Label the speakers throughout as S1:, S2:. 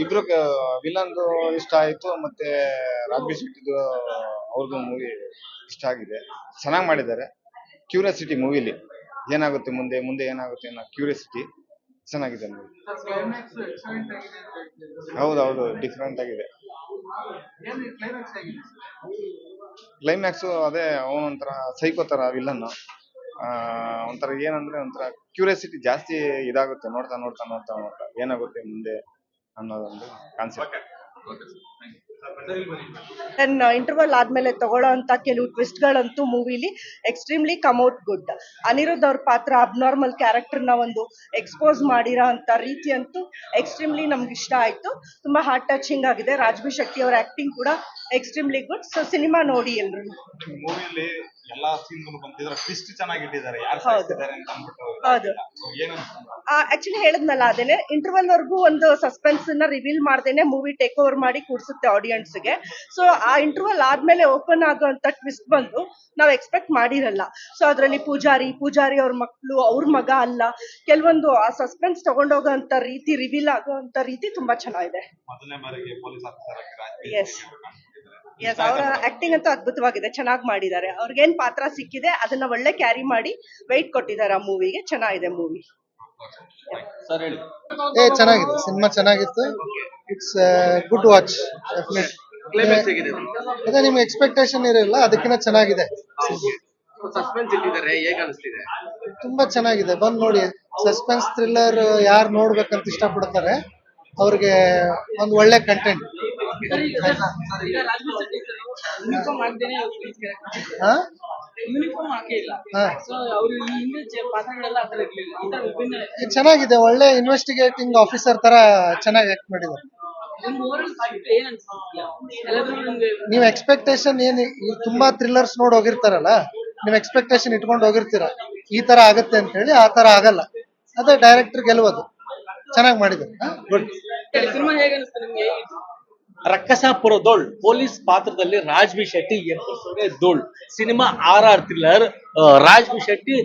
S1: ಇಬ್ರು ವಿಲನ್ದು ಇಷ್ಟ ಆಯ್ತು, ಮತ್ತೆ ರಾಜ್ಬಿ ಶೆಟ್ಟಿದು ಅವ್ರದ್ದು ಮೂವಿ ಇಷ್ಟ ಆಗಿದೆ. ಚೆನ್ನಾಗಿ ಮಾಡಿದ್ದಾರೆ. ಕ್ಯೂರಿಯಾಸಿಟಿ ಮೂವಿಲಿ ಏನಾಗುತ್ತೆ ಮುಂದೆ ಮುಂದೆ ಏನಾಗುತ್ತೆ ಅನ್ನೋ ಕ್ಯೂರಿಯಾಸಿಟಿ ಚೆನ್ನಾಗಿದೆ ಮೂವಿ. ಹೌದೌದು, ಡಿಫ್ರೆಂಟ್ ಆಗಿದೆ ಕ್ಲೈಮ್ಯಾಕ್ಸ್. ಅದೇ ಅವನೊಂಥರ ಸೈಕೋ ತರ ವಿಲನ್. ಒಂಥರ ಏನಂದ್ರೆ ಒಂಥರ ಕ್ಯೂರಿಯಾಸಿಟಿ ಜಾಸ್ತಿ ಇದಾಗುತ್ತೆ, ನೋಡ್ತಾ ನೋಡ್ತಾ ನೋಡ್ತಾ ನೋಡ್ತಾ ಏನಾಗುತ್ತೆ ಮುಂದೆ ಅನ್ನೋದೊಂದು ಕಾನ್ಸೆಪ್ಟ್.
S2: ಇಂಟರ್ವಲ್ ಆದ್ಮೇಲೆ ತಗೊಳ್ಳೋ ಅಂತ ಕೆಲವು ಟ್ವಿಸ್ಟ್ ಗಳಂತೂ ಮೂವಿಲಿ ಎಕ್ಸ್ಟ್ರೀಮ್ಲಿ ಕಮ್ಔಟ್ ಗುಡ್. ಅನಿರುದ್ಧ್ ಅವ್ರ ಪಾತ್ರ ಅಬ್ನಾರ್ಮಲ್ ಕ್ಯಾರೆಕ್ಟರ್ ನ ಒಂದು ಎಕ್ಸ್ಪೋಸ್ ಮಾಡಿರೋ ಅಂತ ರೀತಿ ಅಂತೂ ಎಕ್ಸ್ಟ್ರೀಮ್ಲಿ ನಮ್ಗೆ ಇಷ್ಟ ಆಯ್ತು. ತುಂಬಾ ಹಾರ್ಟ್ ಟಚಿಂಗ್ ಆಗಿದೆ. ರಾಜ್ಬಿ ಶೆಟ್ಟಿ ಅವರ ಆಕ್ಟಿಂಗ್ ಕೂಡ ಎಕ್ಸ್ಟ್ರೀಮ್ಲಿ ಗುಡ್. ಸೊ ಸಿನಿಮಾ ನೋಡಿ ಎಲ್ರು.
S3: ಮೂವಿಯಲ್ಲಿ ಎಲ್ಲಾ ಸೀನ್ಗಳು ಬಂದಿದ್ದಾರೆ, ಟ್ವಿಸ್ಟ್ ಚೆನ್ನಾಗಿ ಇಟ್ಟಿದ್ದಾರೆ, ಯಾರು
S2: ಹೌದು.
S3: ಸಾಯಿಸಿದ್ದಾರೆ ಅಂತ ಅಂದ್ಬಿಟ್ಟು.
S2: ಹೌದು.
S3: ಏನು
S2: ಆಕ್ಚುಲಿ ಹೇಳದ್ನಲ್ಲ, ಅದೇನೆ ಇಂಟರ್ವಲ್ ವರ್ಗೂ ಒಂದು ಸಸ್ಪೆನ್ಸ್ ನ ರಿವೀಲ್ ಮಾಡ್ದೇನೆ ಮೂವಿ ಟೇಕ್ ಓವರ್ ಮಾಡಿ ಕೂಡ್ಸುತ್ತೆ ಆಡಿಯನ್ಸ್ ಗೆ. ಸೊ ಆ ಇಂಟರ್ವಲ್ ಆದ್ಮೇಲೆ ಓಪನ್ ಆಗುವಂತ ಟ್ವಿಸ್ಟ್ ಬಂದು ನಾವ್ ಎಕ್ಸ್ಪೆಕ್ಟ್ ಮಾಡಿರಲ್ಲ. ಸೊ ಅದ್ರಲ್ಲಿ ಪೂಜಾರಿ ಅವ್ರ ಮಕ್ಳು ಅವ್ರ ಮಗ ಅಲ್ಲ, ಕೆಲವೊಂದು ಆ ಸಸ್ಪೆನ್ಸ್ ತಗೊಂಡೋಗೋಂತ ರೀತಿ, ರಿವೀಲ್ ಆಗೋಂತ ರೀತಿ ತುಂಬಾ ಚೆನ್ನಾಗಿದೆ.
S3: ಮೊದಲನೇ ಬಾರಿಗೆ ಪೊಲೀಸ್ ಆಫೀಸರ್
S2: ಎಸ್ ಎಸ್, ಅವರ ಆಕ್ಟಿಂಗ್ ಅಂತೂ ಅದ್ಭುತವಾಗಿದೆ, ಚೆನ್ನಾಗಿ ಮಾಡಿದ್ದಾರೆ. ಅವ್ರಿಗೇನ್ ಪಾತ್ರ ಸಿಕ್ಕಿದೆ ಅದನ್ನ ಒಳ್ಳೆ ಕ್ಯಾರಿ ಮಾಡಿ ವೆಯ್ಟ್ ಕೊಟ್ಟಿದ್ದಾರೆ ಆ ಮೂವಿಗೆ. ಚೆನ್ನಾಗಿದೆ ಮೂವಿ.
S3: ಸರ್ ಹೇಳಿ.
S4: ಚೆನ್ನಾಗಿದೆ, ಸಿನಿಮಾ ಚೆನ್ನಾಗಿತ್ತು. It's good watch.
S3: ಕ್ಲೈಮ್ಯಾಕ್ಸ್ ಹೇಗಿದೆ?
S4: ಅದೇ ನಿಮ್ಗೆ ಎಕ್ಸ್ಪೆಕ್ಟೇಷನ್ ಇರಲ್ಲ, ಅದಕ್ಕಿಂತ ಚೆನ್ನಾಗಿದೆ.
S3: ಸಸ್ಪೆನ್ಸ್ ಇಟ್ಟಿದ್ದಾರೆ, ಹೇಗೆ ಅನಿಸ್ತಿದೆ?
S4: ತುಂಬಾ ಚೆನ್ನಾಗಿದೆ, ಬಂದ್ ನೋಡಿ. ಸಸ್ಪೆನ್ಸ್ ಥ್ರಿಲ್ಲರ್ ಯಾರು ನೋಡ್ಬೇಕಂತ ಇಷ್ಟಪಡ್ತಾರೆ ಅವ್ರಿಗೆ ಒಂದು ಒಳ್ಳೆ ಕಂಟೆಂಟ್. ಚೆನ್ನಾಗಿದೆ, ಒಳ್ಳೆ ಇನ್ವೆಸ್ಟಿಗೇಟಿಂಗ್ ಆಫೀಸರ್ ತರ ಚೆನ್ನಾಗಿ ಆಕ್ಟ್ ಮಾಡಿದ್ದಾರೆ. ನೀವು ಎಕ್ಸ್ಪೆಕ್ಟೇಷನ್ ತುಂಬಾ ಥ್ರಿಲ್ಲರ್ಸ್ ನೋಡಿ ಹೋಗಿರ್ತಾರಲ್ಲ, ನೀವು ಎಕ್ಸ್ಪೆಕ್ಟೇಷನ್ ಇಟ್ಕೊಂಡು ಹೋಗಿರ್ತೀರ ಈ ತರ ಆಗತ್ತೆ ಅಂತ ಹೇಳಿ. ಆ ತರ ಆಗಲ್ಲ, ಅದೇ ಡೈರೆಕ್ಟರ್ ಗೆಲುವುದು. ಚೆನ್ನಾಗಿ ಮಾಡಿದ್ದಾರೆ. ಗುಡ್.
S5: ರಕ್ಕಸಾಪುರ ಧೋಳ್ ಪೊಲೀಸ್ ಪಾತ್ರದಲ್ಲಿ ರಾಜ್ಬಿ ಶೆಟ್ಟಿ ಎಬ್ಬಸೋರೆ ಧೋಳ್. Cinema RR thriller, Raj B Shetty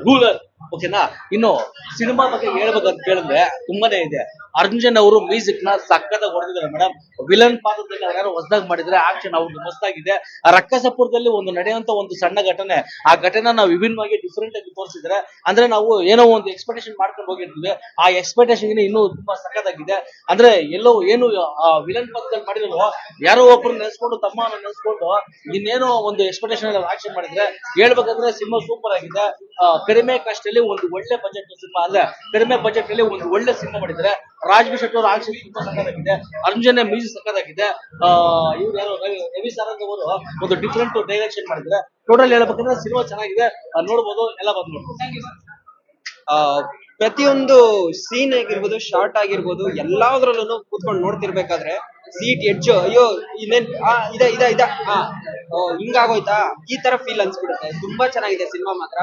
S5: ruler. ಓಕೆನಾ? ಇನ್ನು ಸಿನಿಮಾ ಬಗ್ಗೆ ಹೇಳ್ಬೇಕಂತ ಹೇಳಿದ್ರೆ ತುಂಬಾನೇ ಇದೆ. ಅರ್ಜುನ್ ಅವರು ಮ್ಯೂಸಿಕ್ ನ ಸಕ್ಕತ್ತಾಗಿ ಹೊಡೆದಿದ್ದಾರೆ ಮೇಡಮ್. ವಿಲನ್ ಪಾತ್ರದಲ್ಲಿ ಯಾರು ಹೊಸದಾಗಿ ಮಾಡಿದ್ರೆ ಆಕ್ಷನ್ ಅವ್ರದ್ದು ಮಸ್ತಾಗಿದೆ. ರಕ್ಕಸಪುರದಲ್ಲಿ ಒಂದು ನಡೆಯುವಂತ ಒಂದು ಸಣ್ಣ ಘಟನೆ, ಆ ಘಟನೆ ನಾವು ವಿಭಿನ್ನವಾಗಿ ಡಿಫ್ರೆಂಟ್ ಆಗಿ ತೋರಿಸಿದ್ರೆ, ಅಂದ್ರೆ ನಾವು ಏನೋ ಒಂದು ಎಕ್ಸ್ಪೆಕ್ಟೇಷನ್ ಮಾಡ್ಕೊಂಡು ಹೋಗಿರ್ತೀವಿ, ಆ ಎಕ್ಸ್ಪೆಕ್ಟೇಷನ್ ಇನ್ನೂ ತುಂಬಾ ಸಕ್ಕತ್ತಾಗಿದೆ. ಅಂದ್ರೆ ಎಲ್ಲೋ ಏನು ವಿಲನ್ ಪಾತ್ರದಲ್ಲಿ ಮಾಡಿದ್ರು, ಯಾರೋ ಒಬ್ರು ನೆನೆಸ್ಕೊಂಡು ತಮ್ಮನ ನೆನೆಸ್ಕೊಂಡು ಇನ್ನೇನೋ ಒಂದು ಎಕ್ಸ್ಪೆಕ್ಟೇಷನ್ ಆಕ್ಷನ್ ಮಾಡಿದ್ರೆ, ಹೇಳ್ಬೇಕಂದ್ರೆ ಸಿನಿಮಾ ಸೂಪರ್ ಆಗಿದೆ. ಕಡಿಮೆ ಕಾಸ್ಟಲ್ಲಿ ಒಂದು ಒಳ್ಳೆ ಬಜೆಟ್ ಸಿನಿಮಾ, ಅಂದ್ರೆ ಕಡಿಮೆ ಬಜೆಟ್ ಅಲ್ಲಿ ಒಂದು ಒಳ್ಳೆ ಸಿನಿಮಾ ಮಾಡಿದ್ದಾರೆ. ರಾಜ್ಬಿ ಶೆಟ್ಟಿ ಅವರ ಆಕ್ಷನ್ ತುಂಬಾ ಸಕ್ಕತ್ತಾಗಿದೆ. ಅರ್ಜುನ್ ಮ್ಯೂಸಿಕ್ ಸಕ್ಕತ್ತಾಗಿದೆ. ಇವ್ರು ಯಾರು ರವಿ ಸಾರಂಗ್ ಅವರು ಒಂದು ಡಿಫ್ರೆಂಟ್ ಡೈರೆಕ್ಷನ್ ಮಾಡಿದ್ದಾರೆ. ಟೋಟಲ್ ಹೇಳ್ಬೇಕಂದ್ರೆ ಸಿನಿಮಾ ಚೆನ್ನಾಗಿದೆ, ನೋಡ್ಬೋದು, ಎಲ್ಲ ಬಂದ್ ನೋಡ್ಬೋದು.
S6: ಪ್ರತಿಯೊಂದು ಸೀನ್ ಆಗಿರ್ಬೋದು, ಶಾರ್ಟ್ ಆಗಿರ್ಬೋದು, ಎಲ್ಲಾದ್ರಲ್ಲೂ ಕೂತ್ಕೊಂಡು ನೋಡ್ತಿರ್ಬೇಕಾದ್ರೆ ಸೀಟ್ ಎಡ್ಜು, ಅಯ್ಯೋ ಇನ್ನೇನ್ ಇದ ಹಿಂಗಾಗೋಯ್ತಾ, ಈ ತರ ಫೀಲ್ ಅನ್ಸ್ಬಿಡುತ್ತೆ. ತುಂಬಾ ಚೆನ್ನಾಗಿದೆ ಸಿನಿಮಾ ಮಾತ್ರ.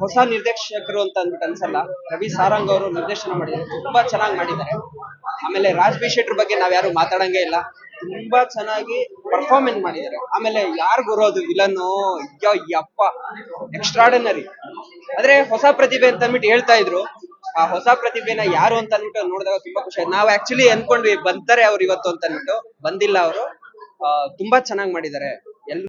S6: ಹೊಸ ನಿರ್ದೇಶಕರು ಅಂತ ಅಂದ್ಬಿಟ್ಟು ಅನ್ಸಲ್ಲ, ರವಿ ಸಾರಂಗ್ ಅವರು ನಿರ್ದೇಶನ ಮಾಡಿದ್ದಾರೆ, ತುಂಬಾ ಚೆನ್ನಾಗಿ ಮಾಡಿದ್ದಾರೆ. ಆಮೇಲೆ ರಾಜ್ಬಿ ಶೆಟ್ಟಿ ಬಗ್ಗೆ ನಾವ್ಯಾರು ಮಾತಾಡಂಗೆ ಇಲ್ಲ, ತುಂಬಾ ಚೆನ್ನಾಗಿ ಪರ್ಫಾರ್ಮೆನ್ಸ್ ಮಾಡಿದ್ದಾರೆ. ಆಮೇಲೆ ಯಾರು ಬರೋದು ವಿಲನ್ನು, ಯಪ್ಪ ಎಕ್ಸ್ಟ್ರಾರ್ಡಿನರಿ. ಆದ್ರೆ ಹೊಸ ಪ್ರತಿಭೆ ಅಂತ ಅಂದ್ಬಿಟ್ಟು ಹೇಳ್ತಾ ಇದ್ರು, ಆ ಹೊಸ ಪ್ರತಿಭೆನ ಯಾರು ಅಂತ ಅಂದ್ಬಿಟ್ಟು ನೋಡಿದಾಗ ತುಂಬಾ ಖುಷಿ ಆಯ್ತು. ನಾವು ಆಕ್ಚುಲಿ ಅನ್ಕೊಂಡ್ವಿ ಬರ್ತಾರೆ ಅವ್ರು ಇವತ್ತು ಅಂತ ಅಂದ್ಬಿಟ್ಟು, ಬಂದಿಲ್ಲ ಅವರು. ತುಂಬಾ ಚೆನ್ನಾಗಿ ಮಾಡಿದ್ದಾರೆ.